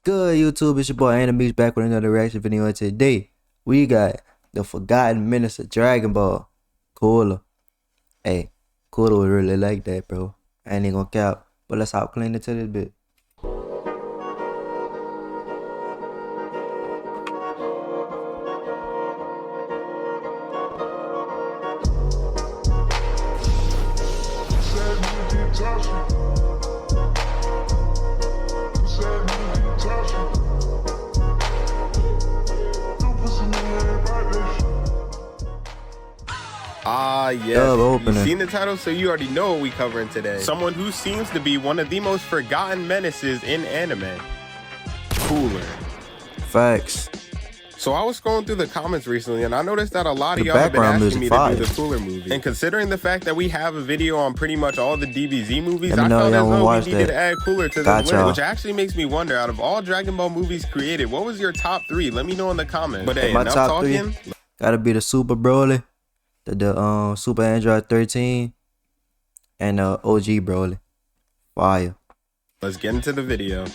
Good YouTube, it's your boy Menace back with another reaction video, and today we got the forgotten Menace of Dragon Ball, Cooler. Hey, Cooler would really like that, bro. I ain't gonna cap, but let's hop clean into this bit. Yes. You've seen the title, so you already know what we covering today. Someone who seems to be one of the most forgotten menaces in anime. Cooler. Facts. So I was scrolling through the comments recently, and I noticed that a lot of y'all have been asking me to do the Cooler movie. And considering the fact that we have a video on pretty much all the DBZ movies, I felt as though we needed to add Cooler to the list. Which actually makes me wonder, out of all Dragon Ball movies created, what was your top 3? Let me know in the comments. But hey, my enough top talking. 3 gotta be the Super Broly, the Super Android 13, and OG Broly. Fire. Let's get into the video.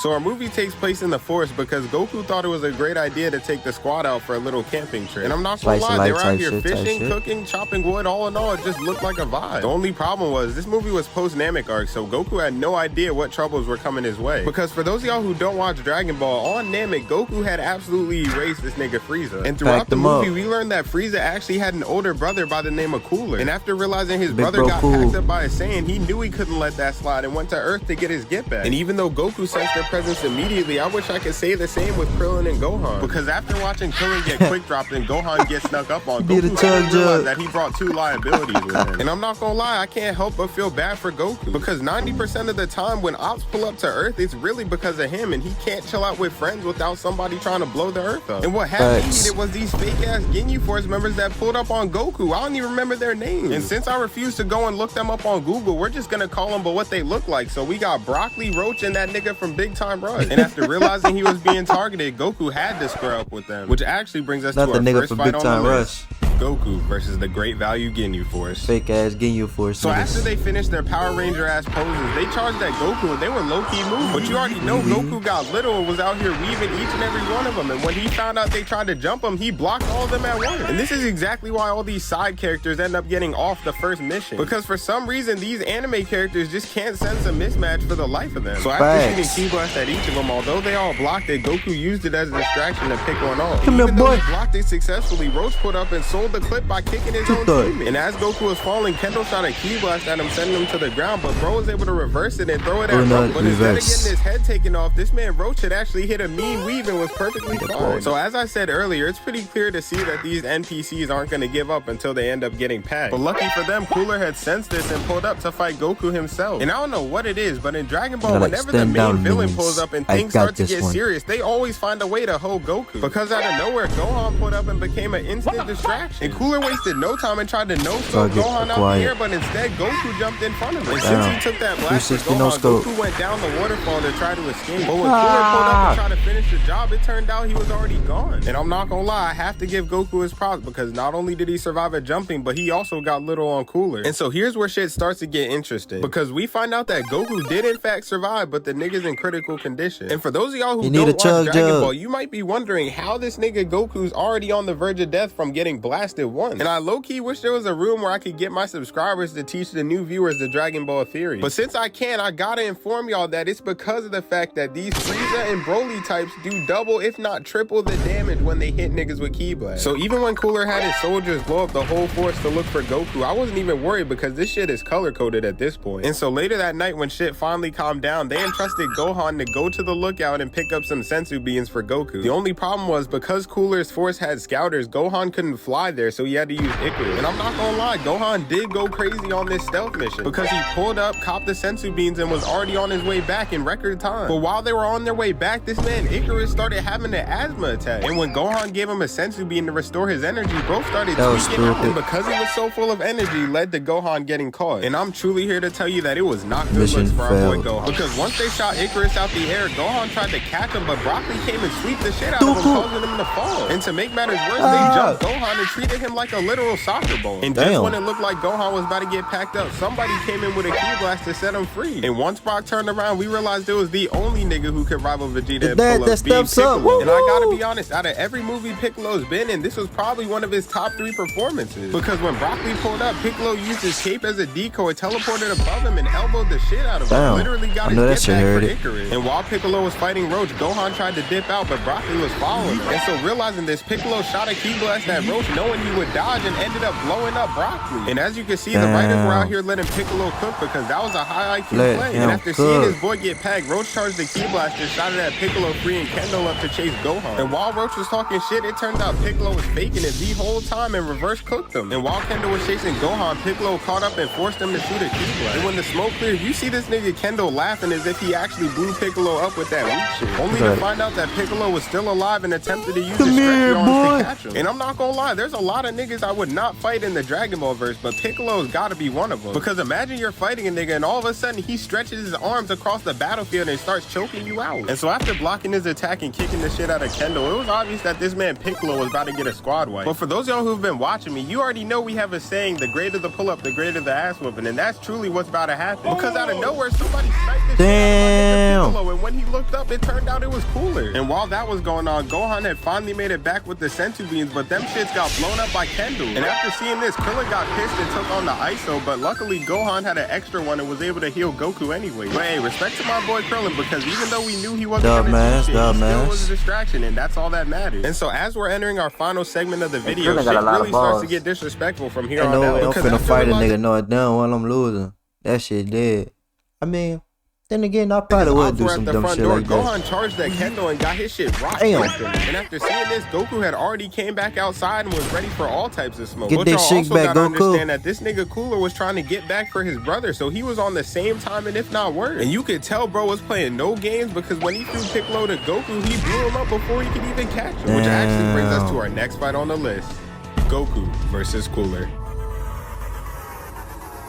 So our movie takes place in the forest because Goku thought it was a great idea to take the squad out for a little camping trip. And I'm not gonna lie, they were out here fishing, cooking, chopping wood, all in all, it just looked like a vibe. The only problem was, this movie was post-Namek arc, so Goku had no idea what troubles were coming his way. Because for those of y'all who don't watch Dragon Ball, on Namek, Goku had absolutely erased this nigga Frieza. And throughout the movie, we learned that Frieza actually had an older brother by the name of Cooler. And after realizing his brother got packed up by a Saiyan, he knew he couldn't let that slide and went to Earth to get his get back. And even though Goku sensed their presence immediately, I wish I could say the same with Krillin and Gohan. Because after watching Krillin get quick dropped and Gohan get snuck up on, Goku realized that he brought 2 liabilities with him. And I'm not gonna lie, I can't help but feel bad for Goku. Because 90% of the time when ops pull up to Earth, it's really because of him, and he can't chill out with friends without somebody trying to blow the Earth up. And what had me heated was these fake-ass Ginyu Force members that pulled up on Goku. I don't even remember their names. And since I refuse to go and look them up on Google, we're just gonna call them by what they look like. So we got Broccoli, Roach, and that nigga from Big Time Rush. And after realizing he was being targeted, Goku had to square up with them. Which actually brings us to our first fight on the list. Goku versus the Great Value Ginyu Force. Fake ass Ginyu Force. So after they finished their Power Ranger ass poses, they charged at Goku and they were low-key moving. But you already know Goku got little and was out here weaving each and every one of them. And when he found out they tried to jump him, he blocked all of them at once. And this is exactly why all these side characters end up getting off the first mission. Because for some reason, these anime characters just can't sense a mismatch for the life of them. So after shooting Ki Blast at each of them, although they all blocked it, Goku used it as a distraction to pick one off. Even though he blocked it successfully, Roach put up and sold the clip by kicking his own teammate. And as Goku was falling, Kendo shot a Ki Blast at him, sending him to the ground, but Bro was able to reverse it and throw it at Roach. But instead of getting his head taken off, this man Roach had actually hit a mean weave and was perfectly fine. So as I said earlier, it's pretty clear to see that these NPCs aren't going to give up until they end up getting packed. But lucky for them, Cooler had sensed this and pulled up to fight Goku himself. And I don't know what it is, but in Dragon Ball, whenever the main villain pulls up and things start to get serious, they always find a way to hold Goku. Because out of nowhere, Gohan put up and became an instant distraction. And Cooler wasted no time and tried to no-scope Gohan out the air, but instead Goku jumped in front of him. And since he took that blast with Gohan, Goku went down the waterfall to try to escape. But when Cooler pulled up and tried to finish the job, it turned out he was already gone. And I'm not gonna lie, I have to give Goku his props, because not only did he survive at jumping, but he also got little on Cooler. And so here's where shit starts to get interesting, because we find out that Goku did in fact survive, but the nigga's in critical condition. And for those of y'all who don't watch Dragon Ball, you might be wondering how this nigga Goku's already on the verge of death from getting blasted once. And I low-key wish there was a room where I could get my subscribers to teach the new viewers the Dragon Ball theory. But since I can, I gotta inform y'all that it's because of the fact that these Frieza and Broly types do double, if not triple, the damage when they hit niggas with Ki Blast. So even when Cooler had his soldiers blow up the whole force to look for Goku, I wasn't even worried, because this shit is color-coded at this point. And so later that night, when shit finally calmed down, they entrusted Gohan to go to the lookout and pick up some sensu beans for Goku. The only problem was, because Cooler's force had scouters, Gohan couldn't fly there, so he had to use Icarus. And I'm not gonna lie, Gohan did go crazy on this stealth mission, because he pulled up, copped the sensu beans, and was already on his way back in record time. But while they were on their way back, this man Icarus started having an asthma attack. And when Gohan gave him a sensu bean to restore his energy, bro started tweaking out, and because he was so full of energy, led to Gohan getting caught. And I'm truly here to tell you that it was not good looks for our boy Gohan. Because once they shot Icarus out the air, Gohan tried to catch him, but Broccoli came and sweeped the shit out of him, causing him to fall. And to make matters worse, they jumped Gohan and treated treated him like a literal soccer ball. And just when it looked like Gohan was about to get packed up, somebody came in with a ki blast to set him free. And once Brock turned around, we realized it was the only nigga who could rival Vegeta and pull up being Piccolo. And I gotta be honest, out of every movie Piccolo's been in, this was probably one of his top 3 performances. Because when Broccoli pulled up, Piccolo used his cape as a decoy, teleported above him, and elbowed the shit out of him. Literally got his get back for Icarus. And while Piccolo was fighting Roach, Gohan tried to dip out, but Broccoli was following him. And so realizing this, Piccolo shot a ki blast at Roach, knowing he would dodge, and ended up blowing up Broccoli. And as you can see, the writers were out here letting Piccolo cook because that was a high IQ play. And after seeing his boy get packed, Roach charged the ki blast and shot it at Piccolo, freeing Kendo up to chase Gohan. And while Roach was talking shit, it turns out Piccolo was faking it the whole time and reverse cooked him. And while Kendo was chasing Gohan, Piccolo caught up and forced him to shoot a ki blast. And when the smoke cleared, you see this nigga Kendo laughing as if he actually blew Piccolo up with that weak shit. Only to find out that Piccolo was still alive and attempted to use his stretchy arms to catch him. And I'm not gonna lie, there's a lot of niggas I would not fight in the Dragon Ball verse, but Piccolo's gotta be one of them. Because imagine you're fighting a nigga and all of a sudden he stretches his arms across the battlefield and starts choking you out. And so after blocking his attack and kicking the shit out of Kendo, it was obvious that this man Piccolo was about to get a squad wipe. But for those y'all who've been watching me, you already know we have a saying, the greater the pull up, the greater the ass whooping, and that's truly what's about to happen. Because out of nowhere, somebody sniped the shit out of Piccolo, and when he looked up, it turned out it was Cooler. And while that was going on, Gohan had finally made it back with the Senzu beans, but them shits got blown up by Kendo. And after seeing this, Krillin got pissed and took on the ISO, but luckily Gohan had an extra one and was able to heal Goku anyway. But hey, respect to my boy Krillin, because even though we knew he wasn't gonna do shit, he still was a distraction, and that's all that matters. And so as we're entering our final segment of the video, shit really starts to get disrespectful from here on out. I'm finna fight a nigga, no it done while I'm losing. That shit dead. I mean, then again, I probably would do some dumb shit like that. Gohan charged at Kendo and got his shit rocked. And after seeing this, Goku had already came back outside and was ready for all types of smoke. Get that shit back, Goku. Understand that this nigga Cooler was trying to get back for his brother, so he was on the same time and if not worse. And you could tell bro was playing no games because when he threw Piccolo to Goku, he blew him up before he could even catch him. Which actually brings us to our next fight on the list. Goku versus Cooler.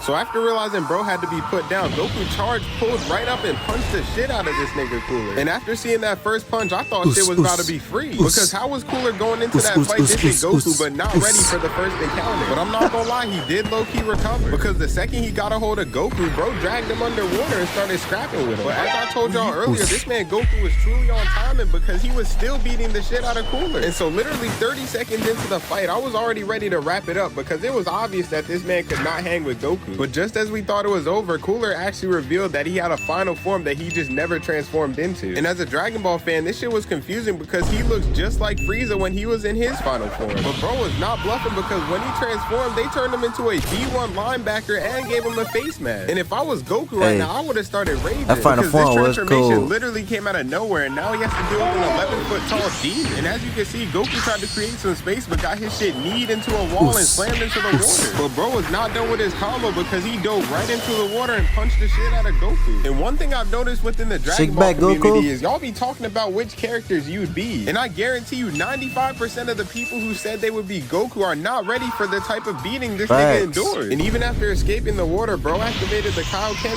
So after realizing bro had to be put down, Goku charged, pulled right up and punched the shit out of this nigga Cooler. And after seeing that first punch, I thought shit was about to be free. Because how was Cooler going into that fight dissing Goku but not ready for the first encounter? But I'm not gonna lie, he did low-key recover. Because the second he got a hold of Goku, bro dragged him underwater and started scrapping with him. But as I told y'all earlier, this man Goku was truly on timing because he was still beating the shit out of Cooler. And so literally 30 seconds into the fight, I was already ready to wrap it up because it was obvious that this man could not hang with Goku. But just as we thought it was over, Cooler actually revealed that he had a final form that he just never transformed into. And as a Dragon Ball fan, this shit was confusing because he looks just like Frieza when he was in his final form. But bro was not bluffing because when he transformed, they turned him into a D1 linebacker and gave him a face mask. And if I was Goku right now, I would have started raging. That final form was cool. Literally came out of nowhere, and now he has to deal with an 11-foot tall demon. And as you can see, Goku tried to create some space, but got his shit kneed into a wall and slammed into the water. But bro was not done with his combo because he dove right into the water and punched the shit out of Goku. And one thing I've noticed within the Dragon Ball community is y'all be talking about which characters you'd be. And I guarantee you 95% of the people who said they would be Goku are not ready for the type of beating this nigga endured. And even after escaping the water, bro activated the Kaioken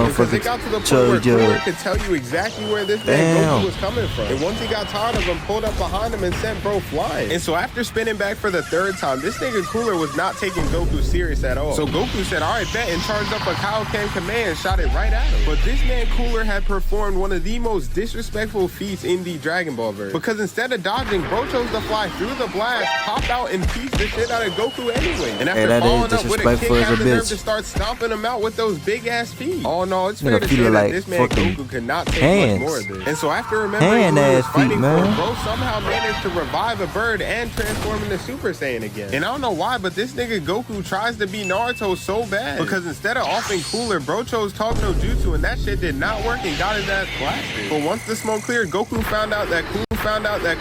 because it got to the point where Cooler could tell you exactly where this man Goku was coming from. And once he got tired of him, pulled up behind him and sent bro flying. And so after spinning back for the third time, this nigga Cooler was not taking Goku serious at all. So Goku said, alright bet, and charged up a Kaioken command and shot it right at him. But this man Cooler had performed one of the most disrespectful feats in the Dragon Ball verse. Because instead of dodging, bro chose to fly through the blast, pop out and piece the shit out of Goku anyway. And after following up with a kick, had the nerve to start stomping him out with those big ass feet. Oh no, it's fair to say that this man Goku could not take much more of this. And so after remembering who he was fighting for, bro somehow managed to revive a bird and transform into Super Saiyan again. And I don't know why, but this nigga Goku tries to be Naruto so bad. Because instead of offing Cooler, bro chose Talk No Jutsu, and that shit did not work and got his ass blasted. But once the smoke cleared, Goku found out that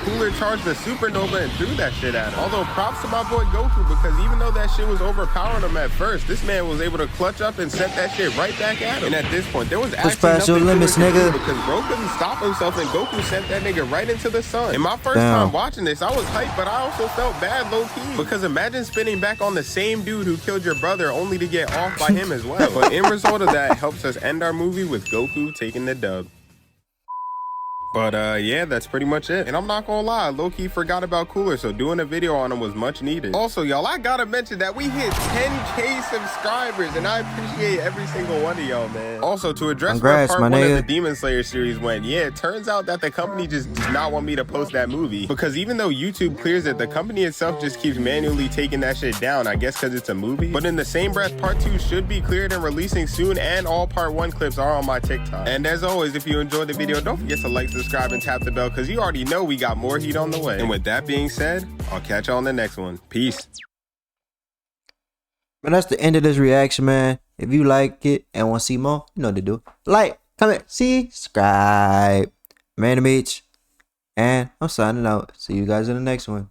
Cooler charged the supernova and threw that shit at him. Although props to my boy Goku, because even though that shit was overpowering him at first, this man was able to clutch up and sent that shit right back at him. And at this point, there was actually nothing limits, nigga, because bro couldn't stop himself, and Goku sent that nigga right into the sun. And my first time watching this, I was hyped, but I also felt bad low-key. Because imagine spinning back on the same dude who killed your brother only to get off by him as well. But in result of that, helps us end our movie with Goku taking the dub. But yeah, that's pretty much it. And I'm not gonna lie, low-key forgot about Cooler, so doing a video on him was much needed. Also, y'all, I gotta mention that we hit 10K subscribers, and I appreciate every single one of y'all, man. Also, to address Congrats, where part my 1 of the nigga. Demon Slayer series went, yeah, it turns out that the company just does not want me to post that movie. Because even though YouTube clears it, the company itself just keeps manually taking that shit down, I guess because it's a movie. But in the same breath, part 2 should be cleared and releasing soon, and all part 1 clips are on my TikTok. And as always, if you enjoyed the video, don't forget to like, subscribe, and tap the bell, because you already know we got more heat on the way. And with that being said, I'll catch y'all on the next one. Peace. Man, that's the end of this reaction, man. If you like it and want to see more, you know what to do. Like, comment, subscribe. Man, and I'm signing out. See you guys in the next one.